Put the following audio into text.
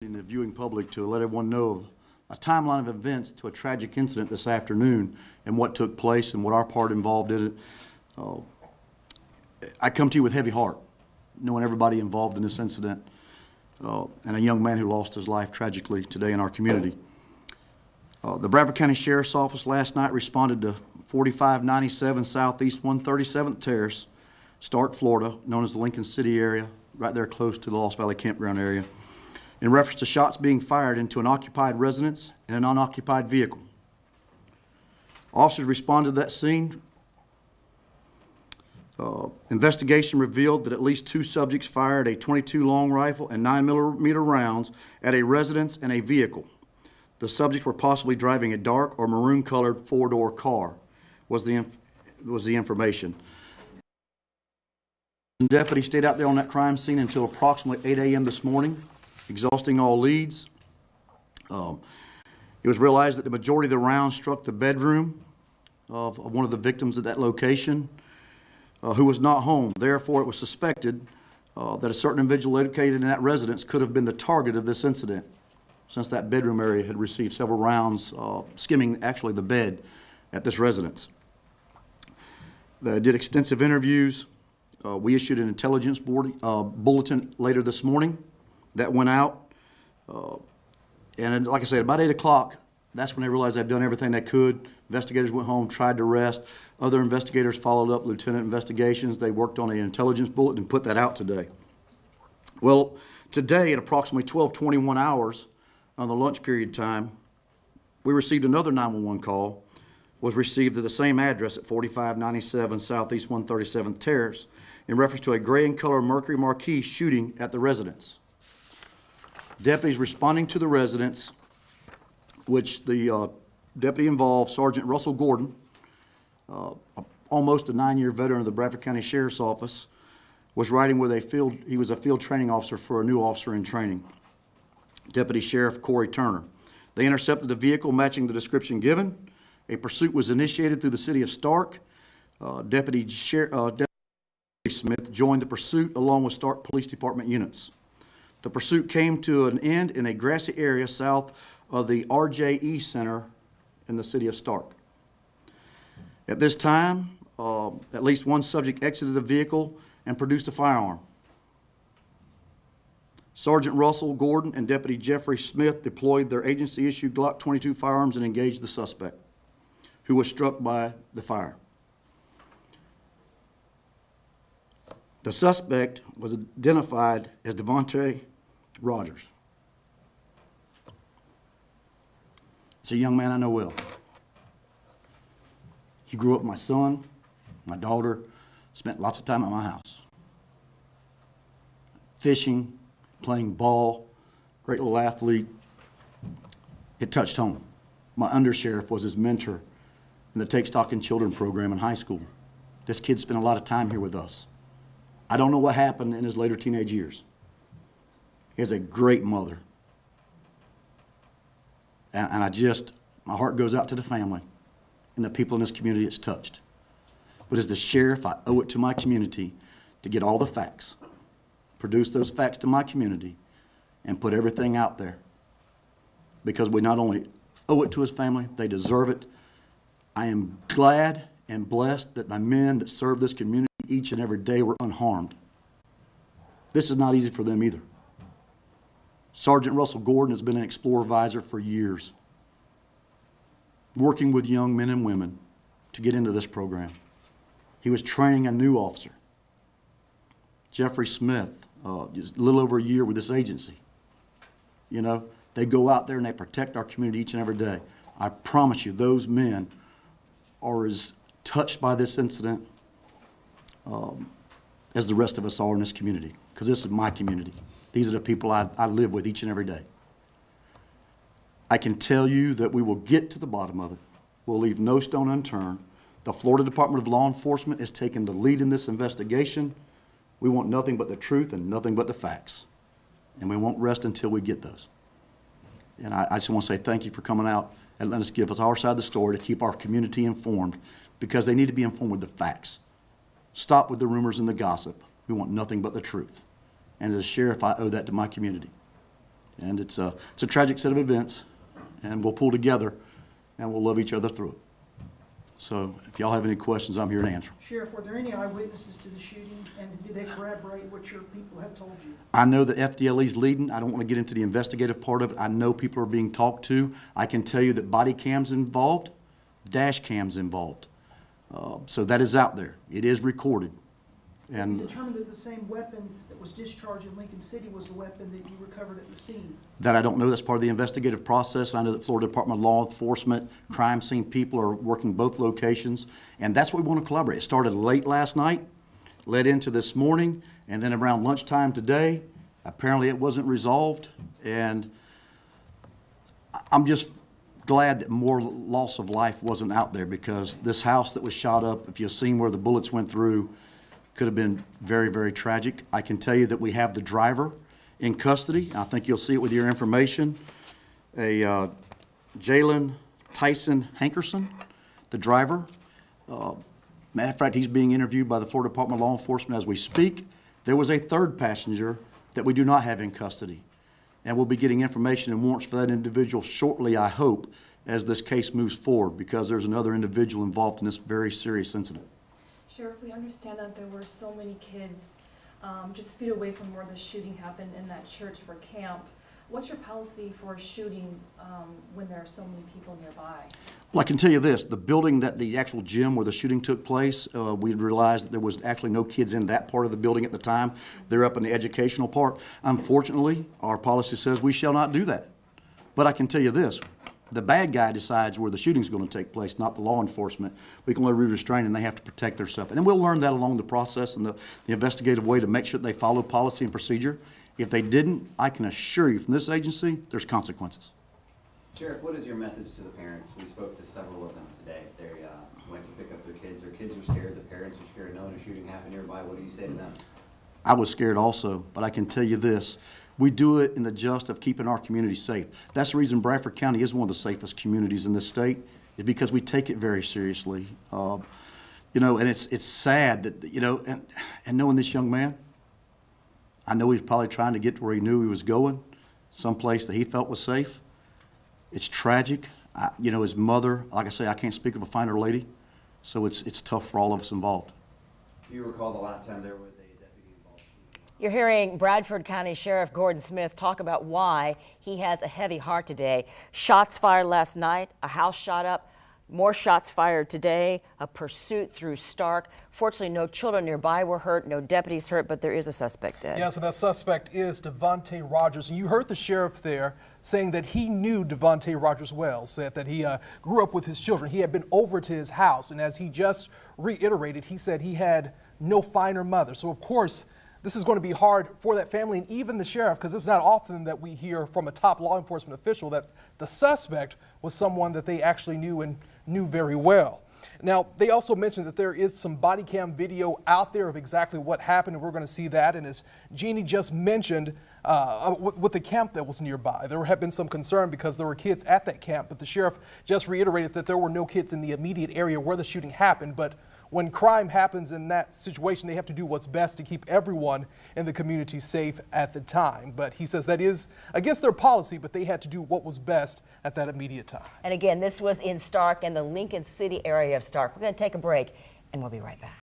In the viewing public to let everyone know of a timeline of events to a tragic incident this afternoon and what took place and what our part involved in it. I come to you with heavy heart, knowing everybody involved in this incident and a young man who lost his life tragically today in our community. The Bradford County Sheriff's Office last night responded to 4597 Southeast 137th Terrace, Starke, Florida, known as the Lincoln City area, right there close to the Lost Valley Campground area, in reference to shots being fired into an occupied residence and an unoccupied vehicle. Officers responded to that scene. Investigation revealed that at least two subjects fired a .22 long rifle and 9mm rounds at a residence and a vehicle. The subjects were possibly driving a dark or maroon-colored four-door car, was the information. Deputies stayed out there on that crime scene until approximately 8 a.m. this morning, exhausting all leads. It was realized that the majority of the rounds struck the bedroom of one of the victims at that location, who was not home. Therefore, it was suspected that a certain individual located in that residence could have been the target of this incident, since that bedroom area had received several rounds skimming actually the bed at this residence. They did extensive interviews. We issued an intelligence bulletin later this morning that went out. And like I said, about 8 o'clock, that's when they realized they'd done everything they could. Investigators went home, tried to arrest. Other investigators followed up, lieutenant investigations. They worked on an intelligence bulletin and put that out today. Well, today at approximately 12:21 hours on the lunch period time, we received another 911 call, was received at the same address at 4597 Southeast 137th Terrace in reference to a gray in color Mercury Marquis shooting at the residence. Deputies responding to the residence, which the deputy involved, Sergeant Russell Gordon, almost a 9-year veteran of the Bradford County Sheriff's Office, was riding with he was a field training officer for a new officer in training, Deputy Sheriff Corey Turner. They intercepted a vehicle matching the description given. A pursuit was initiated through the city of Starke. Deputy Smith joined the pursuit along with Starke Police Department units. The pursuit came to an end in a grassy area south of the RJE Center in the city of Starke. At this time, at least one subject exited the vehicle and produced a firearm. Sergeant Russell Gordon and Deputy Jeffrey Smith deployed their agency-issued Glock 22 firearms and engaged the suspect, who was struck by the fire. The suspect was identified as Devontae Rogers. It's a young man I know well. He grew up with my son, my daughter, spent lots of time at my house. Fishing, playing ball, great little athlete. It touched home. My undersheriff was his mentor in the Take Stock in Children program in high school. This kid spent a lot of time here with us. I don't know what happened in his later teenage years. He has a great mother. And my heart goes out to the family and the people in this community it's touched. But as the sheriff, I owe it to my community to get all the facts, produce those facts to my community, and put everything out there. Because we not only owe it to his family, they deserve it. I am glad and blessed that my men that serve this community each and every day were unharmed. This is not easy for them either. Sergeant Russell Gordon has been an Explorer Advisor for years, working with young men and women to get into this program. He was training a new officer, Jeffrey Smith, just a little over a year with this agency. You know, they go out there and they protect our community each and every day. I promise you, those men are as touched by this incident as the rest of us are in this community, because this is my community. These are the people I live with each and every day. I can tell you that we will get to the bottom of it. We'll leave no stone unturned. The Florida Department of Law Enforcement has taken the lead in this investigation. We want nothing but the truth and nothing but the facts. And we won't rest until we get those. And I just want to say thank you for coming out and letting us give us our side of the story to keep our community informed, because they need to be informed with the facts. Stop with the rumors and the gossip. We want nothing but the truth. And as a sheriff, I owe that to my community. And it's a tragic set of events, and we'll pull together, and we'll love each other through it. So if y'all have any questions, I'm here to answer. Sheriff, were there any eyewitnesses to the shooting, and did they corroborate what your people have told you? I know that FDLE's leading. I don't want to get into the investigative part of it. I know people are being talked to. I can tell you that body cams involved, dash cams involved. So that is out there. It is recorded. And you determined that the same weapon that was discharged in Lincoln City was the weapon that you recovered at the scene? That I don't know. That's part of the investigative process. I know that Florida Department of Law Enforcement, crime scene people are working both locations, and that's what we want to collaborate. It started late last night, led into this morning, and then around lunchtime today. Apparently it wasn't resolved, and I'm just glad that more loss of life wasn't out there, because this house that was shot up, if you've seen where the bullets went through, could have been very, very tragic. I can tell you that we have the driver in custody. I think you'll see it with your information. Jalen Tyson Hankerson, the driver. Matter of fact, he's being interviewed by the Florida Department of Law Enforcement as we speak. There was a third passenger that we do not have in custody. And we'll be getting information and warrants for that individual shortly, I hope, as this case moves forward, because there's another individual involved in this very serious incident. Sheriff, we understand that there were so many kids just feet away from where the shooting happened in that church for camp. What's your policy for shooting when there are so many people nearby? Well, I can tell you this, the building that the actual gym where the shooting took place, we realized that there was actually no kids in that part of the building at the time. They're up in the educational part. Unfortunately, our policy says we shall not do that. But I can tell you this, the bad guy decides where the shooting's going to take place, not the law enforcement. We can only restrain, and they have to protect themselves. And then we'll learn that along the process and the investigative way to make sure they follow policy and procedure. If they didn't, I can assure you from this agency, there's consequences. Sheriff, what is your message to the parents? We spoke to several of them today. They went to pick up their kids. Their kids are scared. The parents are scared knowing a shooting happened nearby. What do you say to them? I was scared also, but I can tell you this. We do it in the just of keeping our community safe. That's the reason Bradford County is one of the safest communities in this state, is because we take it very seriously. You know, and it's sad that, you know, and knowing this young man, I know he's probably trying to get to where he knew he was going, someplace that he felt was safe. It's tragic. You know, his mother, like I say, I can't speak of a finer lady, so it's tough for all of us involved. Do you recall the last time there was a deputy involved? You're hearing Bradford County Sheriff Gordon Smith talk about why he has a heavy heart today. Shots fired last night, a house shot up, more shots fired today, a pursuit through Starke. Fortunately, no children nearby were hurt, no deputies hurt, but there is a suspect dead. Yeah, so that suspect is Devontae Rogers. And you heard the sheriff there saying that he knew Devontae Rogers well, said that he grew up with his children. He had been over to his house, and as he just reiterated, he said he had no finer mother. So, of course, this is going to be hard for that family and even the sheriff, because it's not often that we hear from a top law enforcement official that the suspect was someone that they actually knew and knew very well. Now, they also mentioned that there is some body cam video out there of exactly what happened, and we're going to see that. And as Jeannie just mentioned, with the camp that was nearby, there had been some concern because there were kids at that camp, but the sheriff just reiterated that there were no kids in the immediate area where the shooting happened. But when crime happens in that situation, they have to do what's best to keep everyone in the community safe at the time. But he says that is against their policy, but they had to do what was best at that immediate time. And again, this was in Starke, in the Lincoln City area of Starke. We're going to take a break, and we'll be right back.